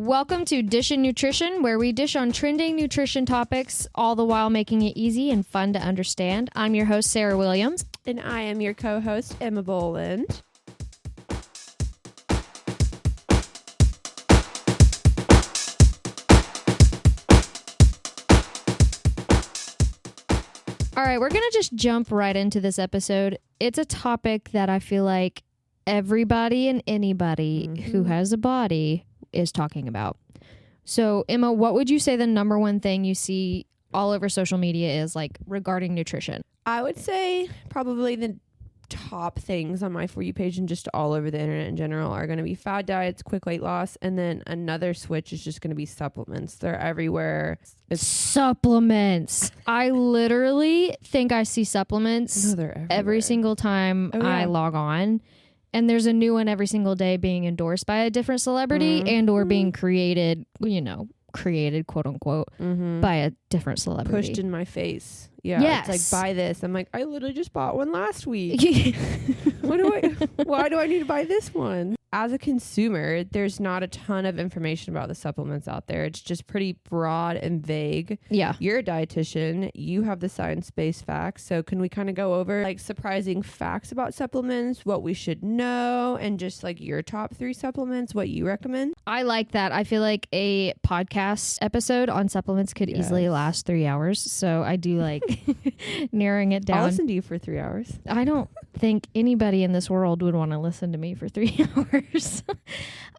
Welcome to Dish and Nutrition, where we dish on trending nutrition topics, all the while making it easy and fun to understand. I'm your host, Sarah Williams. And I am your co-host, Emma Boland. All right, we're going to just jump right into this episode. It's a topic that I feel like everybody and anybody who has a body is talking about. So, Emma, what would you say the number one thing you see all over social media is like regarding nutrition? I would say probably the top things on my For You page and just all over the internet in general are going to be fad diets, quick weight loss, and then another switch is just going to be supplements. They're everywhere. Supplements. I literally think I see supplements every single time I log on. And there's a new one every single day being endorsed by a different celebrity and or being created, created, quote unquote, by a different celebrity. Pushed in my face. Yeah. Yes. It's like, buy this. I'm like, I literally just bought one last week. Why do I need to buy this one? As a consumer, there's not a ton of information about the supplements out there. It's just pretty broad and vague. Yeah. You're a dietitian. You have the science-based facts. So can we kind of go over like surprising facts about supplements, what we should know, and just like your top 3 supplements, what you recommend? I like that. I feel like a podcast episode on supplements could easily last 3 hours. So I do like narrowing it down. I'll listen to you for 3 hours. I don't think anybody in this world would want to listen to me for 3 hours.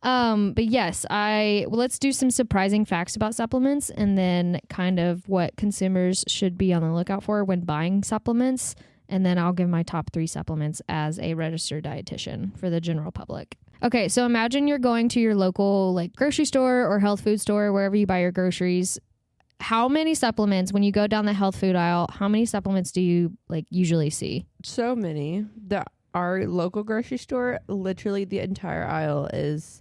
But yes, let's do some surprising facts about supplements and then kind of what consumers should be on the lookout for when buying supplements. And then I'll give my top 3 supplements as a registered dietitian for the general public. Okay, so imagine you're going to your local like grocery store or health food store, wherever you buy your groceries. How many supplements, when you go down the health food aisle, how many supplements do you like usually see? So many. Our local grocery store, literally the entire aisle is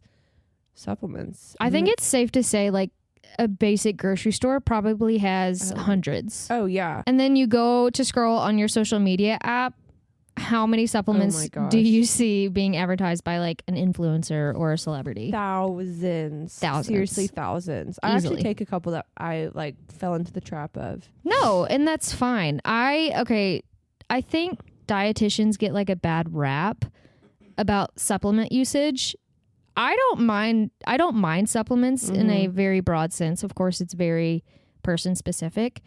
supplements. I think it's safe to say like a basic grocery store probably has hundreds. Oh, yeah. And then you go to scroll on your social media app. How many supplements do you see being advertised by like an influencer or a celebrity? Thousands. Seriously, thousands. I actually take a couple that I like fell into the trap of. No, and that's fine. I think dietitians get like a bad rap about supplement usage. I don't mind supplements in a very broad sense. Of course, it's very person specific.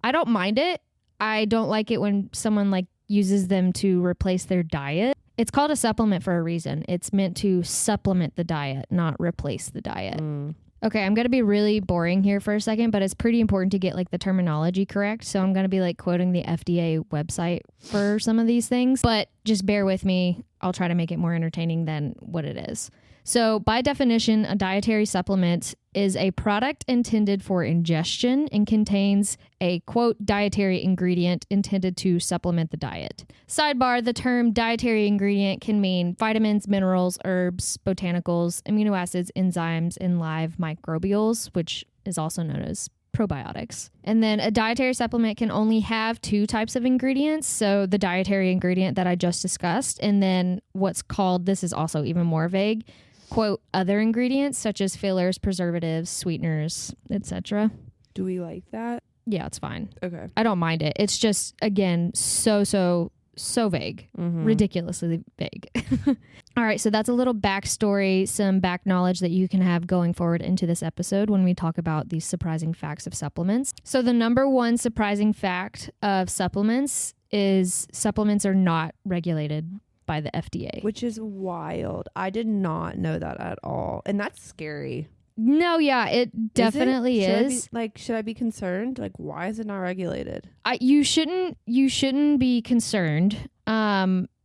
I don't mind it. I don't like it when someone like uses them to replace their diet. It's called a supplement for a reason. It's meant to supplement the diet, not replace the diet. Okay, I'm going to be really boring here for a second, but it's pretty important to get like the terminology correct. So I'm going to be like quoting the FDA website for some of these things, but just bear with me. I'll try to make it more entertaining than what it is. So by definition, a dietary supplement is a product intended for ingestion and contains a, quote, dietary ingredient intended to supplement the diet. Sidebar, the term dietary ingredient can mean vitamins, minerals, herbs, botanicals, amino acids, enzymes, and live microbials, which is also known as probiotics. And then a dietary supplement can only have 2 types of ingredients. So the dietary ingredient that I just discussed, and then what's called, this is also even more vague, quote, other ingredients such as fillers, preservatives, sweeteners, etc. Do we like that? Yeah, it's fine. Okay. I don't mind it. It's just, again, so vague. Ridiculously vague. All right, so that's a little backstory, some back knowledge that you can have going forward into this episode when we talk about these surprising facts of supplements. So the number one surprising fact of supplements is supplements are not regulated by the FDA. Which is wild. I did not know that at all. And that's scary. No, yeah, it definitely is. Should I be concerned? Like, why is it not regulated? You shouldn't be concerned.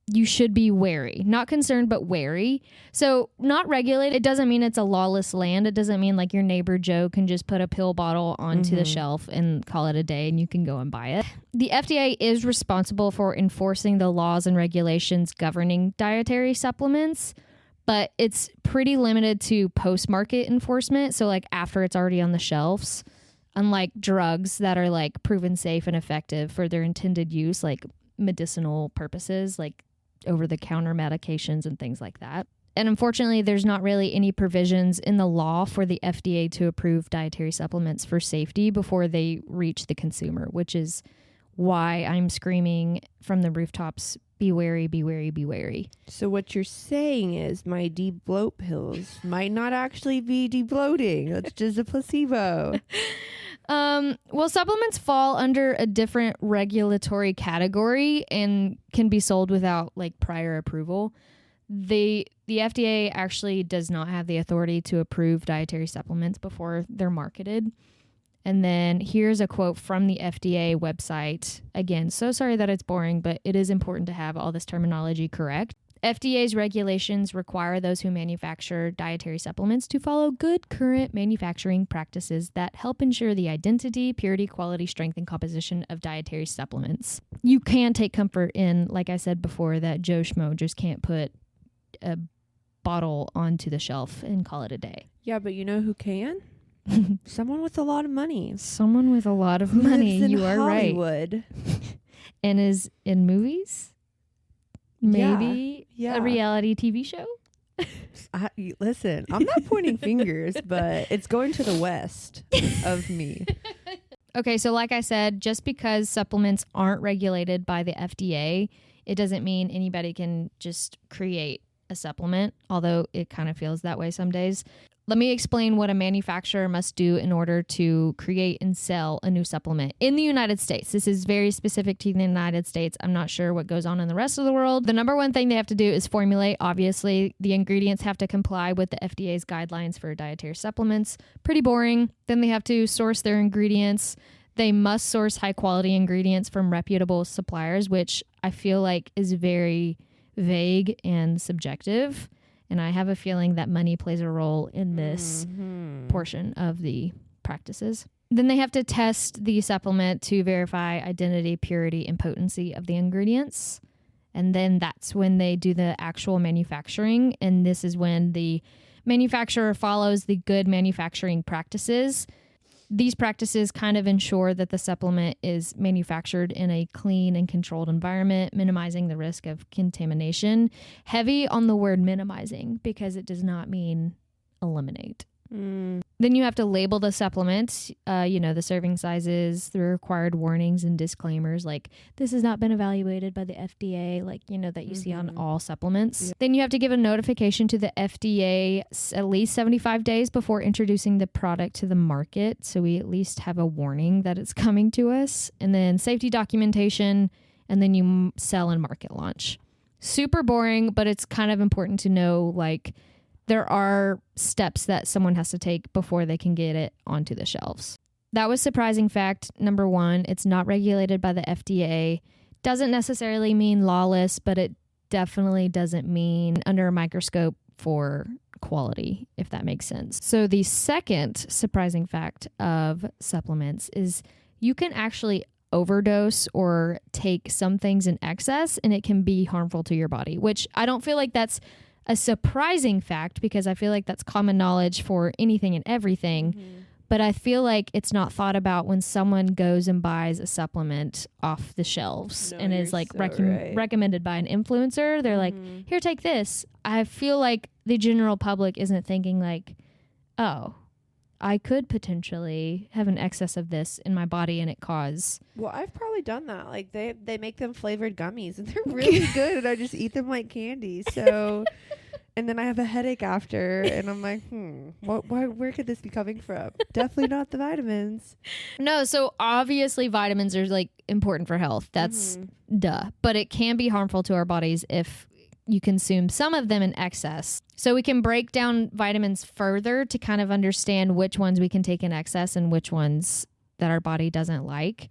You should be wary. Not concerned, but wary. So not regulated, it doesn't mean it's a lawless land. It doesn't mean like your neighbor Joe can just put a pill bottle onto the shelf and call it a day and you can go and buy it. The FDA is responsible for enforcing the laws and regulations governing dietary supplements, but it's pretty limited to post-market enforcement. So like after it's already on the shelves, unlike drugs that are like proven safe and effective for their intended use, like medicinal purposes, like over-the-counter medications and things like that. And unfortunately, there's not really any provisions in the law for the FDA to approve dietary supplements for safety before they reach the consumer, which is why I'm screaming from the rooftops, be wary, be wary, be wary. So what you're saying is my de-bloat pills might not actually be de-bloating. It's just a placebo. Well, supplements fall under a different regulatory category and can be sold without like prior approval. The FDA actually does not have the authority to approve dietary supplements before they're marketed. And then here's a quote from the FDA website. Again, so sorry that it's boring, but it is important to have all this terminology correct. FDA's regulations require those who manufacture dietary supplements to follow good current manufacturing practices that help ensure the identity, purity, quality, strength, and composition of dietary supplements. You can take comfort in, like I said before, that Joe Schmo just can't put a bottle onto the shelf and call it a day. Yeah, but you know who can? Someone with a lot of money. Someone with a lot of money. You are Hollywood. right. And is in movies? Maybe Yeah. a reality TV show? Listen, I'm not pointing fingers, but it's going to the west of me. Okay, so like I said, just because supplements aren't regulated by the FDA, it doesn't mean anybody can just create a supplement, although it kind of feels that way some days. Let me explain what a manufacturer must do in order to create and sell a new supplement in the United States. This is very specific to the United States. I'm not sure what goes on in the rest of the world. The number one thing they have to do is formulate. Obviously, the ingredients have to comply with the FDA's guidelines for dietary supplements. Pretty boring. Then they have to source their ingredients. They must source high quality ingredients from reputable suppliers, which I feel like is very vague and subjective. And I have a feeling that money plays a role in this portion of the practices. Then they have to test the supplement to verify identity, purity, and potency of the ingredients. And then that's when they do the actual manufacturing. And this is when the manufacturer follows the good manufacturing practices. These practices kind of ensure that the supplement is manufactured in a clean and controlled environment, minimizing the risk of contamination. Heavy on the word minimizing because it does not mean eliminate. Then you have to label the supplement, the serving sizes, the required warnings and disclaimers, like this has not been evaluated by the FDA, that you see on all supplements. Yeah. Then you have to give a notification to the FDA at least 75 days before introducing the product to the market. So we at least have a warning that it's coming to us. And then safety documentation, and then you sell and market launch. Super boring, but it's kind of important to know, there are steps that someone has to take before they can get it onto the shelves. That was surprising fact number one. It's not regulated by the FDA. Doesn't necessarily mean lawless, but it definitely doesn't mean under a microscope for quality, if that makes sense. So the second surprising fact of supplements is you can actually overdose or take some things in excess and it can be harmful to your body, which I don't feel like that's a surprising fact because I feel like that's common knowledge for anything and everything. But I feel like it's not thought about when someone goes and buys a supplement off the shelves and is recommended by an influencer. They're like, here, take this. I feel like the general public isn't thinking oh, I could potentially have an excess of this in my body and it cause. Well, I've probably done that. They make them flavored gummies and they're really good and I just eat them like candy. So, and then I have a headache after and I'm like, where could this be coming from? Definitely not the vitamins. No, so obviously vitamins are important for health. That's duh. But it can be harmful to our bodies if you consume some of them in excess. So we can break down vitamins further to kind of understand which ones we can take in excess and which ones that our body doesn't like.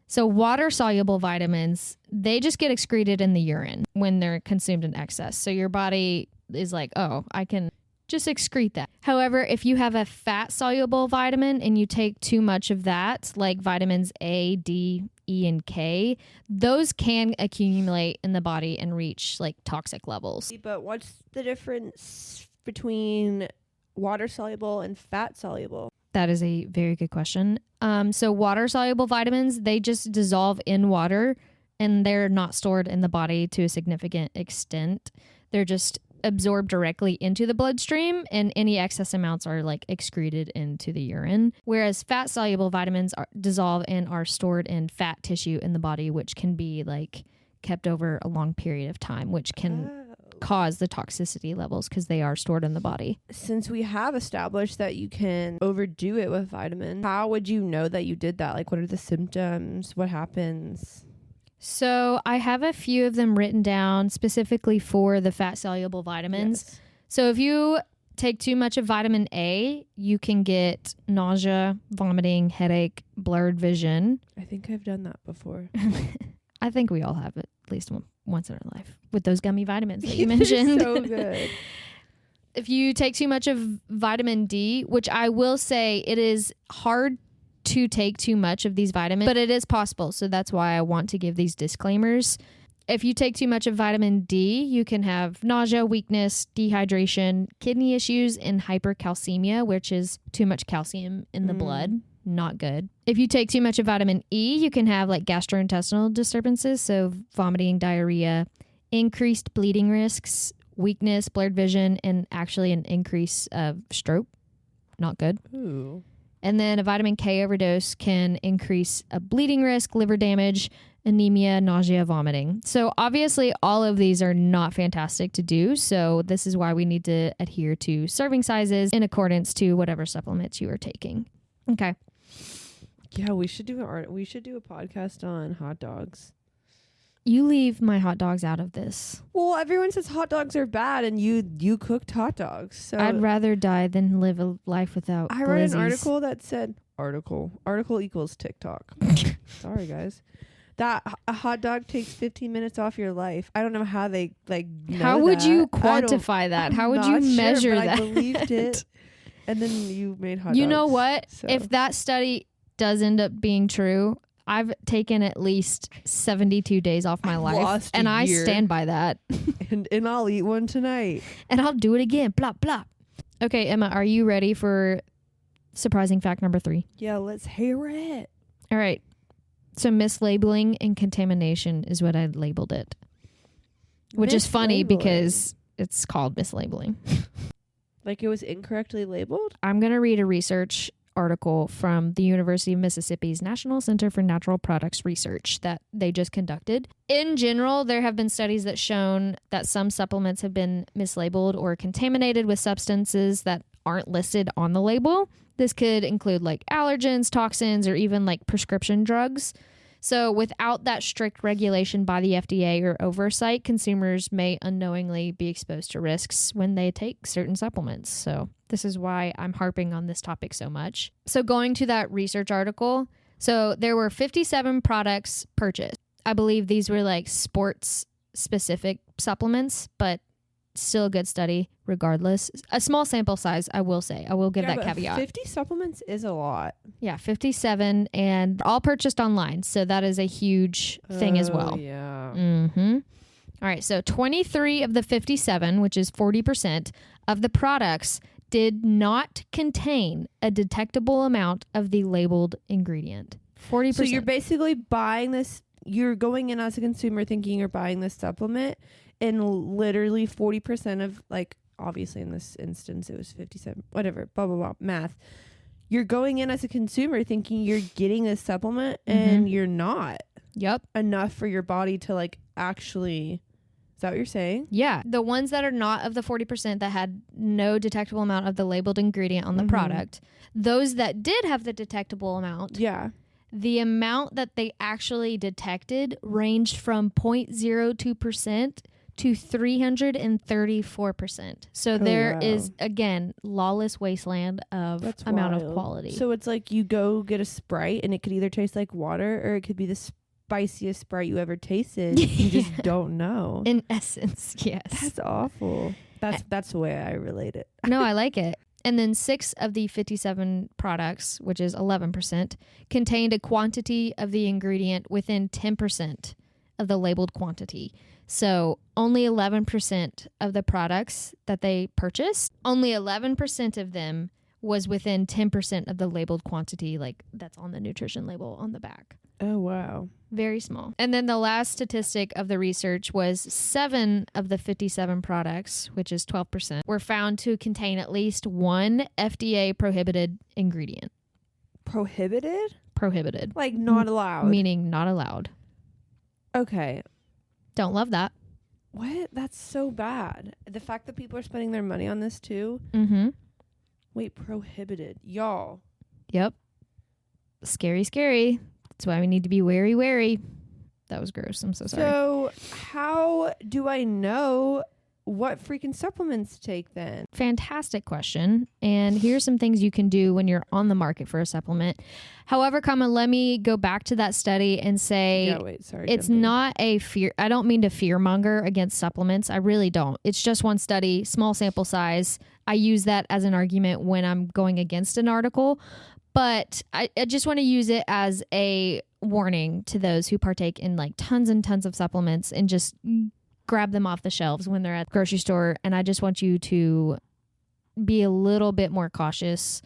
So water-soluble vitamins, they just get excreted in the urine when they're consumed in excess. So your body is like, oh, I can just excrete that. However, if you have a fat-soluble vitamin and you take too much of that, like vitamins A, D, E, and K, those can accumulate in the body and reach toxic levels. But what's the difference between water soluble and fat soluble? That is a very good question. So water soluble vitamins, they just dissolve in water and they're not stored in the body to a significant extent. They're just absorb directly into the bloodstream, and any excess amounts are like excreted into the urine. Whereas fat soluble vitamins dissolve and are stored in fat tissue in the body, which can be like kept over a long period of time, which can cause the toxicity levels because they are stored in the body. Since we have established that you can overdo it with vitamins, how would you know that you did that? Like, what are the symptoms? What happens? So I have a few of them written down specifically for the fat soluble vitamins. Yes. So if you take too much of vitamin A, you can get nausea, vomiting, headache, blurred vision. I think I've done that before. I think we all have it at least once in our life with those gummy vitamins that you mentioned. So good. If you take too much of vitamin D, which I will say it is hard to take too much of these vitamins, but it is possible. So that's why I want to give these disclaimers. If you take too much of vitamin D, you can have nausea, weakness, dehydration, kidney issues, and hypercalcemia, which is too much calcium in the blood. Not good. If you take too much of vitamin E, you can have like gastrointestinal disturbances, so vomiting, diarrhea, increased bleeding risks, weakness, blurred vision, and actually an increase of stroke. Not good. Ooh. And then a vitamin K overdose can increase a bleeding risk, liver damage, anemia, nausea, vomiting. So obviously all of these are not fantastic to do. So this is why we need to adhere to serving sizes in accordance to whatever supplements you are taking. Okay. Yeah, we should do a podcast on hot dogs. You leave my hot dogs out of this. Well, everyone says hot dogs are bad, and you cooked hot dogs. So I'd rather die than live a life without I read glizzies. an article that said article equals TikTok. Sorry, guys. That a hot dog takes 15 minutes off your life. I don't know how they know How would that. you quantify that? How would you measure that? I believed it. And then you made hot dogs. You know what? So. If that study does end up being true, I've taken at least 72 days off my life, and I stand by that. and I'll eat one tonight. And I'll do it again. Blah, blah. Okay, Emma, are you ready for surprising fact number 3? Yeah, let's hear it. All right. So mislabeling and contamination is what I labeled it, which is funny because it's called mislabeling. Like it was incorrectly labeled? I'm going to read a research article from the University of Mississippi's National Center for Natural Products Research that they just conducted. In general, there have been studies that shown that some supplements have been mislabeled or contaminated with substances that aren't listed on the label. This could include like allergens, toxins, or even like prescription drugs. So without that strict regulation by the FDA or oversight, consumers may unknowingly be exposed to risks when they take certain supplements. So this is why I'm harping on this topic so much. So going to that research article, so there were 57 products purchased. I believe these were like sports specific supplements, but still a good study regardless. A small sample size, I will say. I will give that caveat. 50 supplements is a lot. Yeah, 57, and all purchased online. So that is a huge thing as well. Yeah. Mm-hmm. All right, so 23 of the 57, which is 40% of the products, did not contain a detectable amount of the labeled ingredient. 40%. So you're basically buying this, you're going in as a consumer thinking you're buying this supplement, and literally 40% of, like, obviously in this instance it was 57, whatever, blah, blah, blah, math. You're going in as a consumer thinking you're getting this supplement and you're not. Yep. Enough for your body to, like, actually... Is that what you're saying? Yeah. The ones that are not of the 40% that had no detectable amount of the labeled ingredient on the product, those that did have the detectable amount, the amount that they actually detected ranged from 0.02% to 334%. So there is, again, lawless wasteland of amount of quality. So it's like you go get a Sprite and it could either taste like water or it could be the spiciest Sprite you ever tasted. You just don't know. In essence, yes. That's awful. That's the way I relate it. No, I like it. And then 6 of the 57 products, which is 11%, contained a quantity of the ingredient within 10% of the labeled quantity. So only 11% of the products that they purchased, only 11% of them was within 10% of the labeled quantity, like that's on the nutrition label on the back. Oh, wow. Very small. And then the last statistic of the research was 7 of the 57 products, which is 12%, were found to contain at least one FDA prohibited ingredient. Prohibited? Prohibited. Like not allowed? Meaning not allowed. Okay. Don't love that. What? That's so bad. The fact that people are spending their money on this too. Mm-hmm. Wait, prohibited. Y'all. Yep. Scary, scary. That's why we need to be wary, wary. That was gross. I'm so sorry. So how do I know what freaking supplements to take then? Fantastic question. And here's some things you can do when you're on the market for a supplement. However, let me go back to that study and say it's not a fear. I don't mean to fearmonger against supplements. I really don't. It's just one study, small sample size. I use that as an argument when I'm going against an article. But I just want to use it as a warning to those who partake in like tons and tons of supplements and just grab them off the shelves when they're at the grocery store. And I just want you to be a little bit more cautious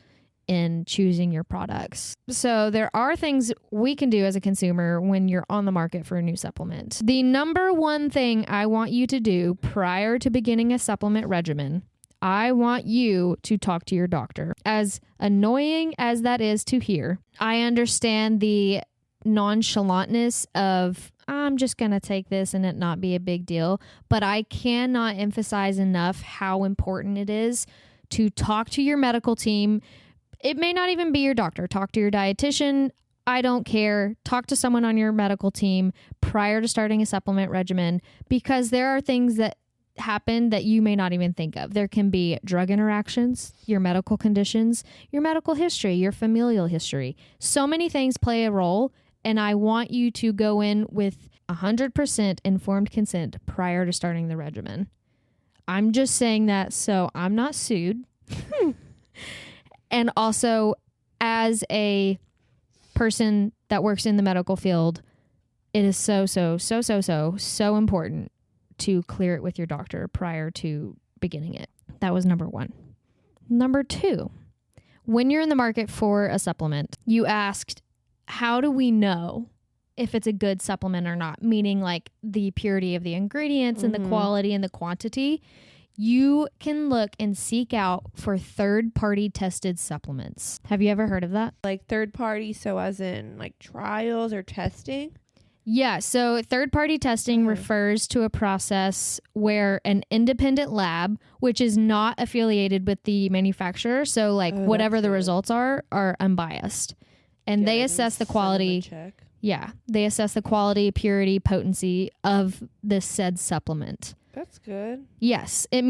in choosing your products. So there are things we can do as a consumer when you're on the market for a new supplement. The number one thing I want you to do prior to beginning a supplement regimen, I want you to talk to your doctor. As annoying as that is to hear, I understand the nonchalantness of, I'm just going to take this and it not be a big deal. But I cannot emphasize enough how important it is to talk to your medical team. It may not even be your doctor. Talk to your dietitian. I don't care. Talk to someone on your medical team prior to starting a supplement regimen, because there are things that happen that you may not even think of. There can be drug interactions, your medical conditions, your medical history, your familial history. So many things play a role, and I want you to go in with 100% informed consent prior to starting the regimen. I'm just saying that so I'm not sued. And also, as a person that works in the medical field, it is so important to clear it with your doctor prior to beginning it. That was number one. Number two, when you're in the market for a supplement, you asked, how do we know if it's a good supplement or not? Meaning like the purity of the ingredients and the quality and the quantity. You can look and seek out for third-party tested supplements. Have you ever heard of that? Like third party, so as in like trials or testing? Yeah, so third-party testing refers to a process where an independent lab, which is not affiliated with the manufacturer, so like whatever the results are unbiased. And they assess the quality. Yeah, they assess the quality, purity, potency of this said supplement. That's good. Yes, it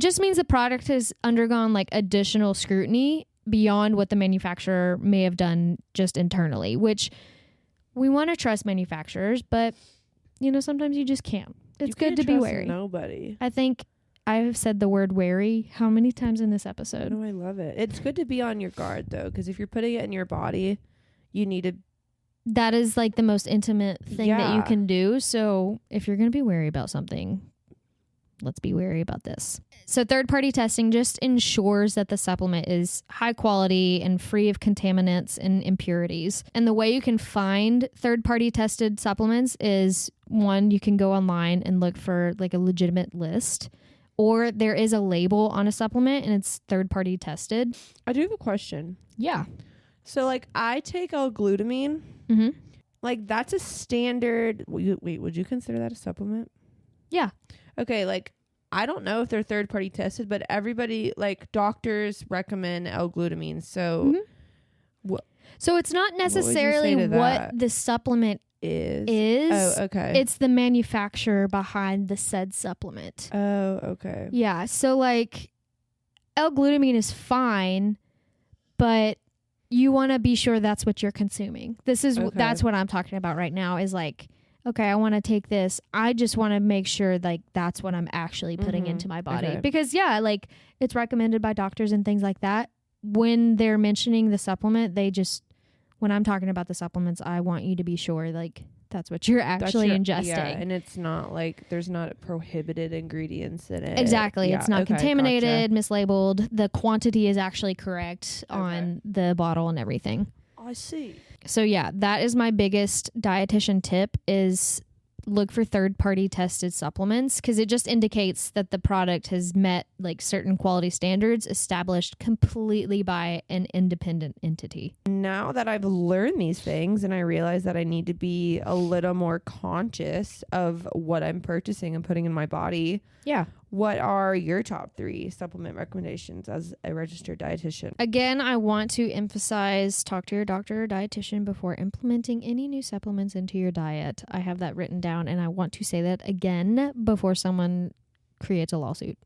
just means the product has undergone like additional scrutiny beyond what the manufacturer may have done just internally, which we want to trust manufacturers, but sometimes you just can't. It's good to be wary. Nobody. I think I have said the word wary how many times in this episode? Oh, I love it. It's good to be on your guard though, because if you're putting it in your body, you need to. That is like the most intimate thing that you can do. So if you're going to be wary about something, let's be wary about this. So third-party testing just ensures that the supplement is high quality and free of contaminants and impurities. And the way you can find third-party tested supplements is, one, you can go online and look for like a legitimate list, or there is a label on a supplement and it's third-party tested. I do have a question. Yeah. So like I take L-glutamine. Mm-hmm. Like that's a standard. Wait, would you consider that a supplement? Yeah. Okay, like I don't know if they're third party tested, but everybody, like doctors recommend L-glutamine. So so it's not necessarily what the supplement is. Oh, okay. It's the manufacturer behind the said supplement. Oh, okay. Yeah. So like L-glutamine is fine, but you want to be sure that's what you're consuming. That's what I'm talking about right now is like, okay, I want to take this. I just want to make sure like that's what I'm actually putting into my body. Okay. Because like it's recommended by doctors and things like that. When they're mentioning the supplement, when I'm talking about the supplements, I want you to be sure like that's what you're actually ingesting. Yeah, and it's not like there's not prohibited ingredients in it. Exactly. Yeah, It's not okay, contaminated, gotcha. mislabeled. The quantity is actually correct on the bottle and everything. I see. So yeah, that is my biggest dietitian tip is look for third-party tested supplements because it just indicates that the product has met like certain quality standards established completely by an independent entity. Now that I've learned these things and I realize that I need to be a little more conscious of what I'm purchasing and putting in my body. Yeah. What are your top 3 supplement recommendations as a registered dietitian? Again, I want to emphasize talk to your doctor or dietitian before implementing any new supplements into your diet. I have that written down and I want to say that again before someone creates a lawsuit.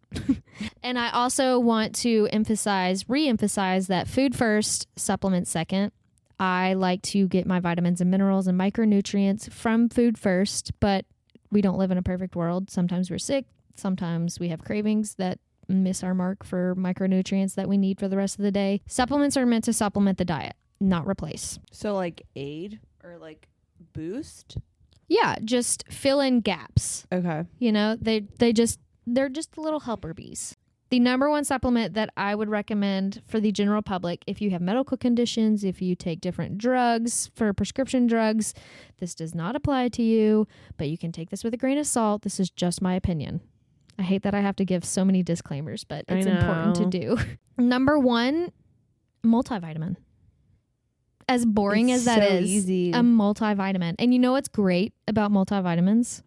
And I also want to re-emphasize that food first, supplement second. I like to get my vitamins and minerals and micronutrients from food first, but we don't live in a perfect world. Sometimes we're sick. Sometimes we have cravings that miss our mark for micronutrients that we need for the rest of the day. Supplements are meant to supplement the diet, not replace. So like aid or like boost? Yeah, just fill in gaps. Okay. You know, they're just little helper bees. The number one supplement that I would recommend for the general public, if you have medical conditions, if you take different drugs for prescription drugs, this does not apply to you, but you can take this with a grain of salt. This is just my opinion. I hate that I have to give so many disclaimers, but it's important to do. Number 1, multivitamin. As boring as that is, easy. a multivitamin. And you know what's great about multivitamins?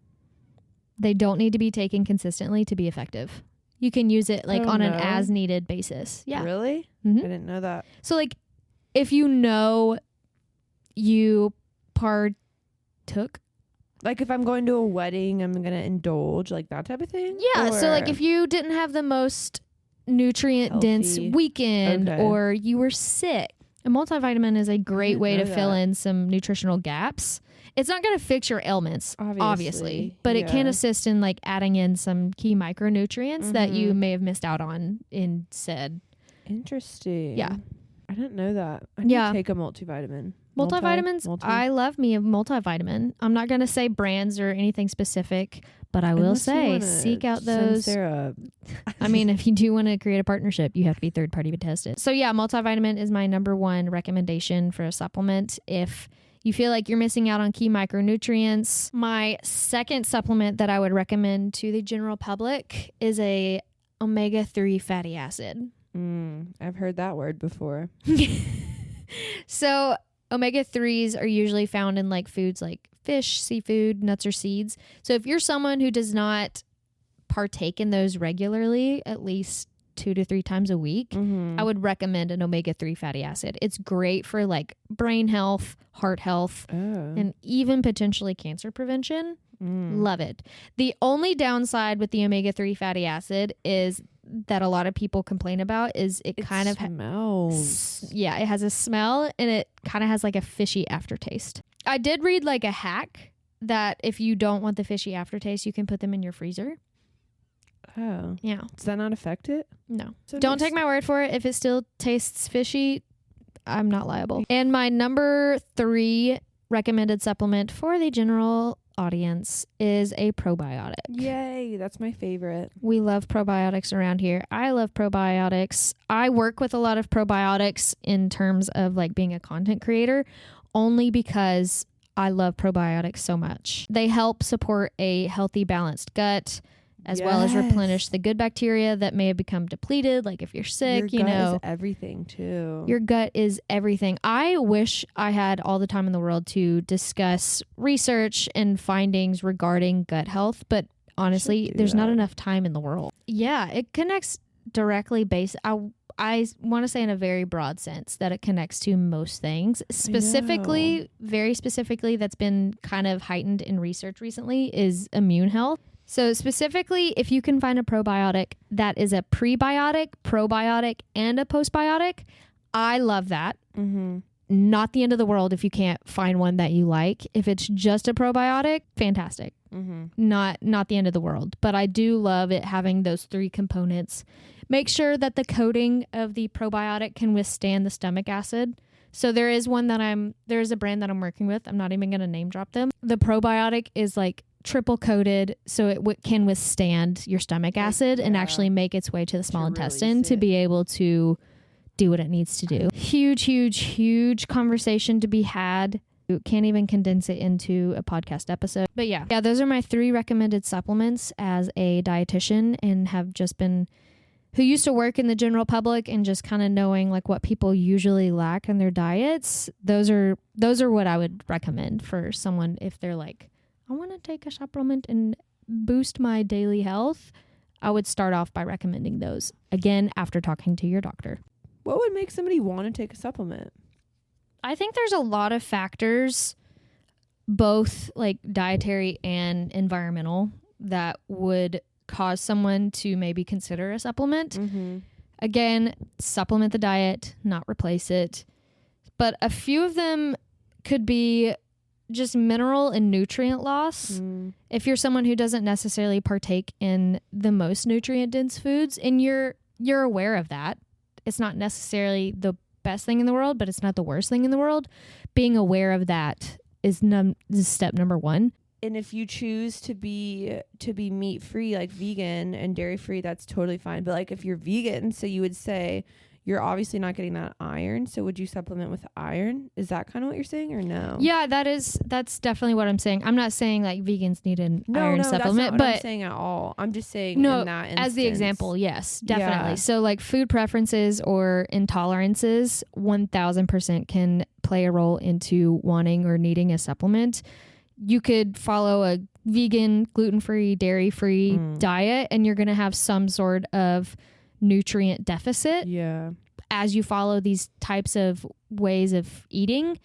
They don't need to be taken consistently to be effective. You can use it like on an as needed basis. Yeah. Really? Mm-hmm. I didn't know that. So like if you know you partook. Like if I'm going to a wedding, I'm going to indulge, like that type of thing? Yeah. So like if you didn't have the most nutrient dense weekend or you were sick, a multivitamin is a great way to fill in some nutritional gaps. It's not going to fix your ailments, obviously, but it can assist in like adding in some key micronutrients that you may have missed out on in said. Interesting. Yeah. I didn't know that. I need to take a multivitamin. Multivitamins, I love me a multivitamin. I'm not going to say brands or anything specific, but I will say seek out those. I mean, if you do want to create a partnership, you have to be third party tested. So yeah, multivitamin is my number 1 recommendation for a supplement. If you feel like you're missing out on key micronutrients, my second supplement that I would recommend to the general public is a omega-3 fatty acid. I've heard that word before. So omega-3s are usually found in like foods like fish, seafood, nuts, or seeds. So if you're someone who does not partake in those regularly, at least 2 to 3 times a week, I would recommend an omega-3 fatty acid. It's great for like brain health, heart health, and even potentially cancer prevention. Love it. The only downside with the omega-3 fatty acid is that a lot of people complain about is it kind of smells. Yeah, it has a smell and it kind of has like a fishy aftertaste. I did read like a hack that if you don't want the fishy aftertaste, you can put them in your freezer. Oh. Yeah. Does that not affect it? No. So don't take my word for it. If it still tastes fishy, I'm not liable. And my number 3 recommended supplement for the general audience is a probiotic. Yay, that's my favorite. We love probiotics around here. I love probiotics. I work with a lot of probiotics in terms of like being a content creator only because I love probiotics so much. They help support a healthy, balanced gut as well as replenish the good bacteria that may have become depleted. Like if you're sick, your gut is everything too. Your gut is everything. I wish I had all the time in the world to discuss research and findings regarding gut health, but honestly, there's not enough time in the world. Yeah, it connects directly I want to say in a very broad sense that it connects to most things. Specifically, very specifically, that's been kind of heightened in research recently is immune health. So specifically, if you can find a probiotic that is a prebiotic, probiotic, and a postbiotic, I love that. Not the end of the world if you can't find one that you like. If it's just a probiotic, fantastic. Not the end of the world. But I do love it having those 3 components. Make sure that the coating of the probiotic can withstand the stomach acid. So there is a brand that I'm working with. I'm not even going to name drop them. The probiotic is like triple coated, so it can withstand your stomach acid and actually make its way to the small intestine to be able to do what it needs to do. Huge conversation to be had. You can't even condense it into a podcast episode. But yeah, those are my 3 recommended supplements as a dietitian, and have just been who used to work in the general public and just kind of knowing like what people usually lack in their diets. Those are what I would recommend for someone if they're like, I want to take a supplement and boost my daily health. I would start off by recommending those, again, after talking to your doctor. What would make somebody want to take a supplement? I think there's a lot of factors, both like dietary and environmental, that would cause someone to maybe consider a supplement. Again, supplement the diet, not replace it. But a few of them could be just mineral and nutrient loss. If you're someone who doesn't necessarily partake in the most nutrient dense foods, and you're aware of that, it's not necessarily the best thing in the world, but it's not the worst thing in the world. Being aware of that is step number 1. And if you choose to be meat free, like vegan and dairy free, that's totally fine. But like if you're vegan, so you would say you're obviously not getting that iron. So would you supplement with iron? Is that kind of what you're saying, or no? Yeah, that's definitely what I'm saying. I'm not saying like vegans need an iron supplement, that's not what but I'm saying at all. I'm just saying in that instance. As the example, yes, definitely. Yeah. So like food preferences or intolerances 1000% can play a role into wanting or needing a supplement. You could follow a vegan, gluten-free, dairy-free diet, and you're going to have some sort of nutrient deficit as you follow these types of ways of eating,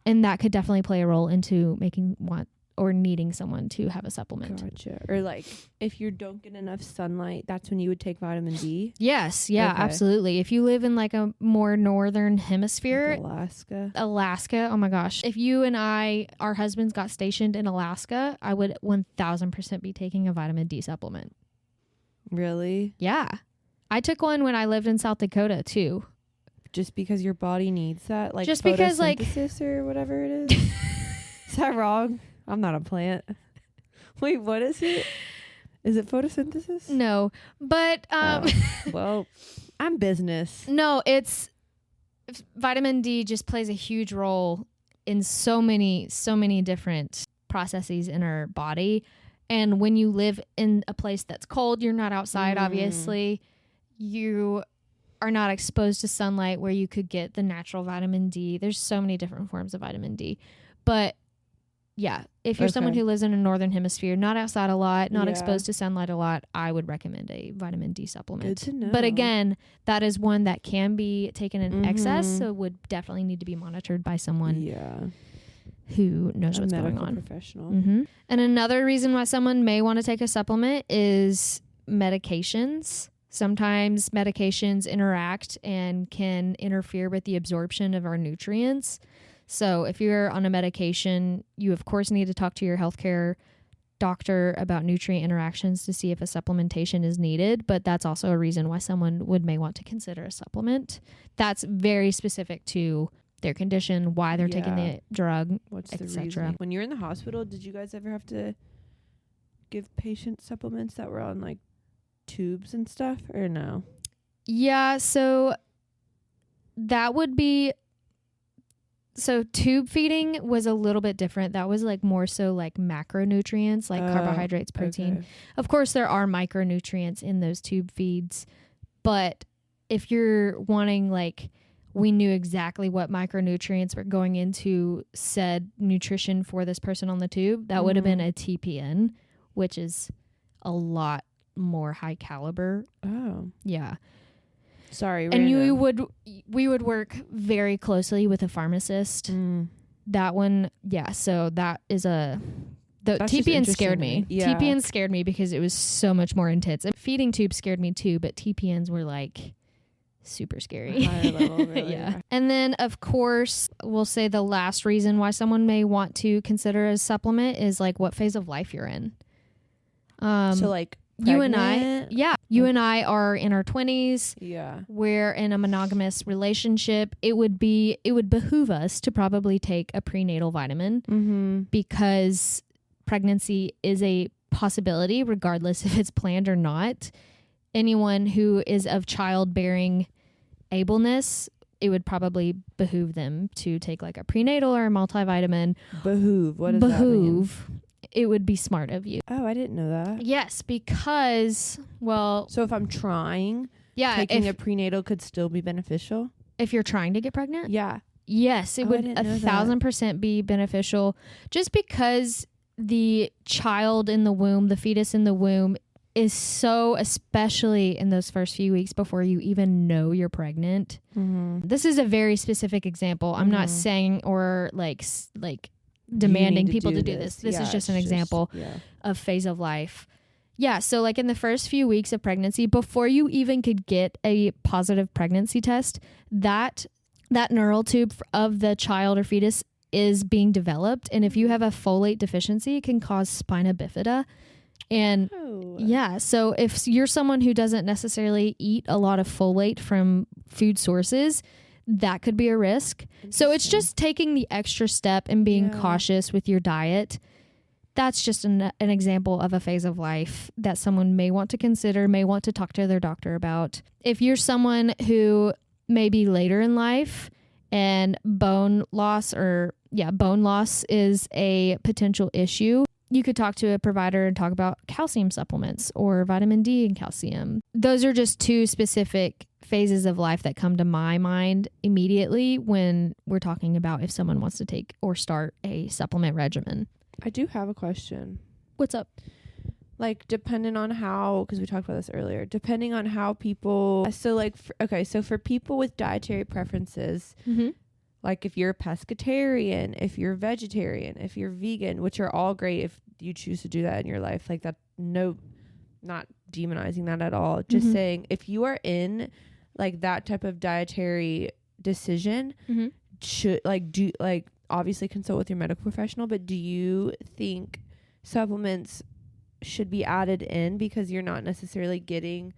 and that could definitely play a role into making want or needing someone to have a supplement. Gotcha. Or like if you don't get enough sunlight, that's when you would take vitamin D? Yes. Yeah, okay. Absolutely. If you live in like a more northern hemisphere, like Alaska, oh my gosh. If you and our husbands got stationed in Alaska, I would 1000% be taking a vitamin D supplement. Really? Yeah. I took one when I lived in South Dakota too. Just because your body needs that? Like just because like or whatever it is? Is that wrong? I'm not a plant. Wait, what is it? Is it photosynthesis? No, but well, I'm business. No, it's vitamin D just plays a huge role in so many different processes in our body. And when you live in a place that's cold, you're not outside, obviously. You are not exposed to sunlight where you could get the natural vitamin D. There's so many different forms of vitamin D. But yeah, if you're someone who lives in a northern hemisphere, not outside a lot, not exposed to sunlight a lot, I would recommend a vitamin D supplement. Good to know. But again, that is one that can be taken in excess, so would definitely need to be monitored by someone who knows what's going on. Professional. And another reason why someone may want to take a supplement is medications. Sometimes medications interact and can interfere with the absorption of our nutrients. So if you're on a medication, you of course need to talk to your healthcare doctor about nutrient interactions to see if a supplementation is needed. But that's also a reason why someone may want to consider a supplement. That's very specific to their condition, why they're taking the drug, what's the reason. When you're in the hospital, did you guys ever have to give patients supplements that were on like tubes and stuff, or no? Yeah, so that would be... So tube feeding was a little bit different. That was like more so like macronutrients, like carbohydrates, protein. Okay. Of course, there are micronutrients in those tube feeds. But if you're wanting like, we knew exactly what micronutrients were going into said nutrition for this person on the tube, that would have been a TPN, which is a lot more high caliber. Oh. Yeah. Sorry. And we would work very closely with a pharmacist. That one, yeah. So that is TPN scared me. Yeah. TPN scared me because it was so much more intense. And feeding tubes scared me too, but TPNs were like super scary. Higher level, really. Yeah. And then of course, we'll say the last reason why someone may want to consider a supplement is like what phase of life you're in. So like pregnant? You and I, You and I are in our 20s. Yeah. We're in a monogamous relationship. It would behoove us to probably take a prenatal vitamin because pregnancy is a possibility regardless if it's planned or not. Anyone who is of childbearing ableness, it would probably behoove them to take like a prenatal or a multivitamin. Behoove. What does that mean? It would be smart of you. Oh, I didn't know that. Yes, because, well... So if I'm trying, yeah, taking a prenatal could still be beneficial? If you're trying to get pregnant? Yeah. Yes, it would 1,000% be beneficial. Just because the child in the womb, the fetus in the womb, is so, especially in those first few weeks before you even know you're pregnant. This is a very specific example. I'm not saying or like demanding people to do this. This is just an example of phase of life. Yeah, so like in the first few weeks of pregnancy, before you even could get a positive pregnancy test, that neural tube of the child or fetus is being developed. And if you have a folate deficiency, it can cause spina bifida. And yeah, so if you're someone who doesn't necessarily eat a lot of folate from food sources, that could be a risk. So it's just taking the extra step and being cautious with your diet. That's just an example of a phase of life that someone may want to consider, may want to talk to their doctor about. If you're someone who may be later in life and bone loss is a potential issue, you could talk to a provider and talk about calcium supplements or vitamin D and calcium. Those are just two specific phases of life that come to my mind immediately when we're talking about if someone wants to take or start a supplement regimen. I do have a question. What's up? Like, depending on how, because we talked about this earlier, depending on how people, so like, so for people with dietary preferences, like if you're a pescatarian, if you're vegetarian, if you're vegan, which are all great if you choose to do that in your life, like that, no, not demonizing that at all. Just saying, if you are in like that type of dietary decision, should obviously consult with your medical professional, but do you think supplements should be added in because you're not necessarily getting...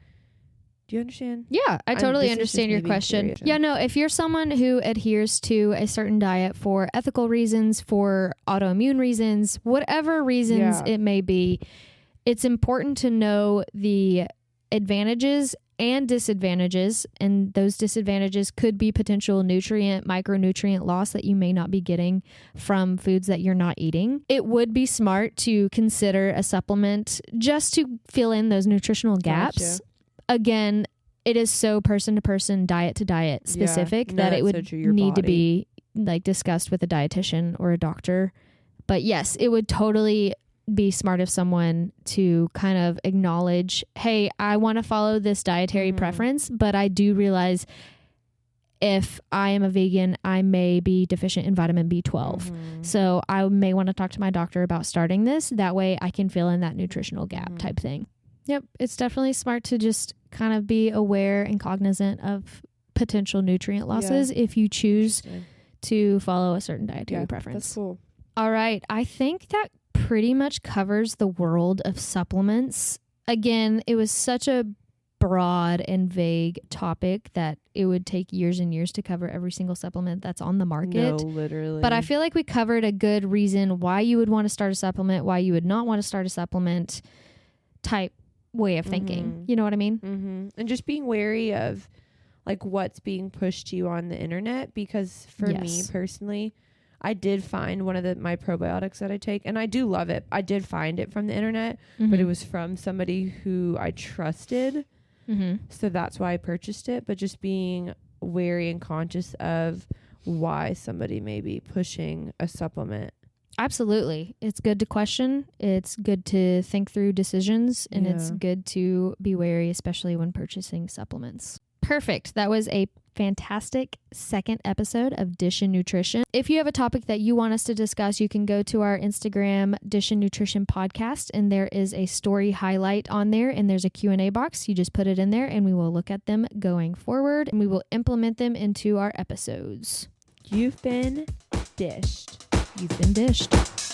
Do you understand? Yeah, I totally understand your question. Yeah, no, if you're someone who adheres to a certain diet for ethical reasons, for autoimmune reasons, whatever reasons it may be, it's important to know the advantages and disadvantages, and those disadvantages could be potential micronutrient loss that you may not be getting from foods that you're not eating. It would be smart to consider a supplement just to fill in those nutritional gaps. Gotcha. Again, it is so person to person, diet to diet specific that it would need to be like discussed with a dietitian or a doctor. But yes, it would totally be smart of someone to kind of acknowledge, hey, I want to follow this dietary preference, but I do realize if I am a vegan, I may be deficient in vitamin B12. So I may want to talk to my doctor about starting this. That way I can fill in that nutritional gap type thing. Yep. It's definitely smart to just kind of be aware and cognizant of potential nutrient losses if you choose to follow a certain dietary preference. That's cool. All right. I think that pretty much covers the world of supplements. Again, it was such a broad and vague topic that it would take years and years to cover every single supplement that's on the market. No, literally. But I feel like we covered a good reason why you would want to start a supplement, why you would not want to start a supplement type way of thinking. You know what I mean? And just being wary of like what's being pushed to you on the internet, because for me personally, I did find one of my probiotics that I take, and I do love it. I did find it from the internet, but it was from somebody who I trusted. So that's why I purchased it. But just being wary and conscious of why somebody may be pushing a supplement. Absolutely. It's good to question. It's good to think through decisions, and it's good to be wary, especially when purchasing supplements. Perfect. That was a fantastic second episode of Dish and Nutrition. If you have a topic that you want us to discuss, you can go to our Instagram, Dish and Nutrition Podcast, and there is a story highlight on there, and there's a Q&A box. You just put it in there, and we will look at them going forward, and we will implement them into our episodes. You've been dished. You've been dished.